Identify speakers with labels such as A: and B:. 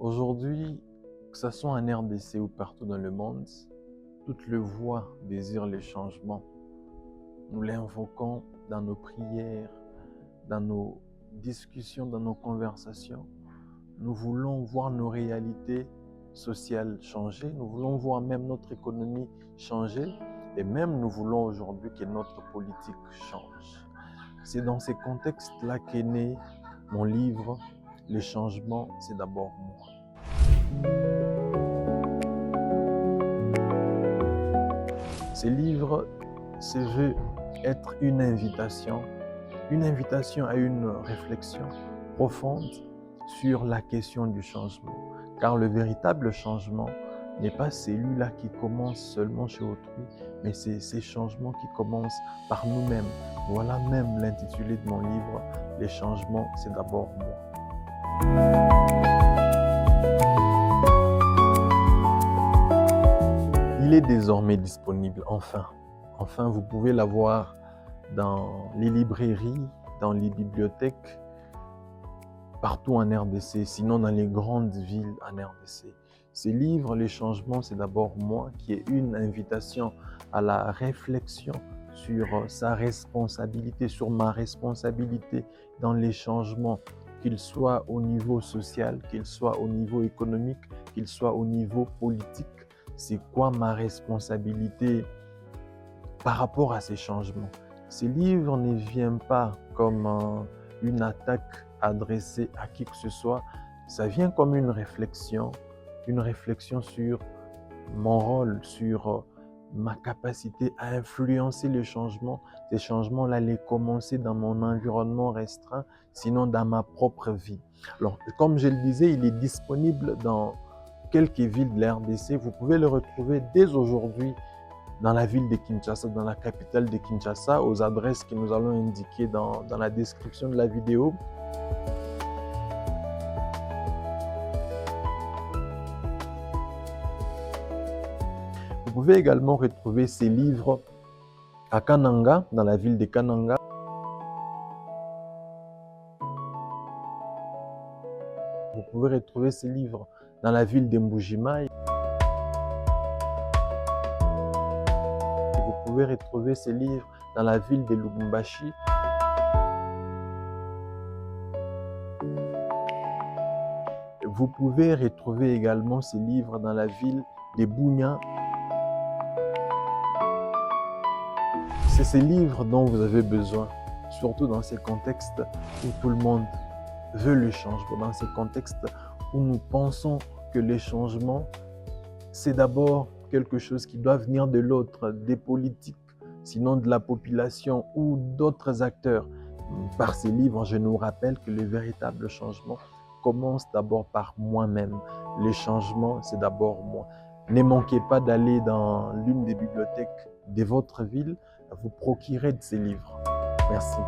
A: Aujourd'hui, que ce soit en RDC ou partout dans le monde, toute le voix désire les changements. Nous l'invoquons dans nos prières, dans nos discussions, dans nos conversations. Nous voulons voir nos réalités sociales changer. Nous voulons voir même notre économie changer. Et même nous voulons aujourd'hui que notre politique change. C'est dans ces contextes-là qu'est né mon livre « Les changements, c'est d'abord moi ». Ce livre se veut être une invitation à une réflexion profonde sur la question du changement. Car le véritable changement n'est pas celui-là qui commence seulement chez autrui, mais c'est ces changements qui commencent par nous-mêmes. Voilà même l'intitulé de mon livre, « Les changements, c'est d'abord moi ». Il est désormais disponible, enfin. Enfin, vous pouvez l'avoir dans les librairies, dans les bibliothèques, partout en RDC, sinon dans les grandes villes en RDC. Ce livre, Les changements, c'est d'abord moi, qui est une invitation à la réflexion sur sa responsabilité, sur ma responsabilité dans les changements, qu'ils soient au niveau social, qu'ils soient au niveau économique, qu'ils soient au niveau politique. C'est quoi ma responsabilité par rapport à ces changements? Ce livre ne vient pas comme une attaque adressée à qui que ce soit. Ça vient comme une réflexion sur mon rôle, sur ma capacité à influencer les changements. Ces changements-là, les commencer dans mon environnement restreint, sinon dans ma propre vie. Alors, comme je le disais, il est disponible dans quelques villes de la RDC. Vous pouvez le retrouver dès aujourd'hui dans la ville de Kinshasa, dans la capitale de Kinshasa, aux adresses que nous allons indiquer dans la description de la vidéo. Vous pouvez également retrouver ces livres à Kananga, dans la ville de Kananga. Vous pouvez retrouver ces livres dans la ville de Mbujimai. Vous pouvez retrouver ces livres dans la ville de Lubumbashi. Vous pouvez retrouver également ces livres dans la ville de Bunia. C'est ces livres dont vous avez besoin, surtout dans ces contextes où tout le monde veut le changement, dans ces contextes où nous pensons que les changements, c'est d'abord quelque chose qui doit venir de l'autre, des politiques, sinon de la population ou d'autres acteurs. Par ces livres, je nous rappelle que le véritable changement commence d'abord par moi-même. Les changements, c'est d'abord moi. Ne manquez pas d'aller dans l'une des bibliothèques de votre ville, vous procurer de ces livres. Merci.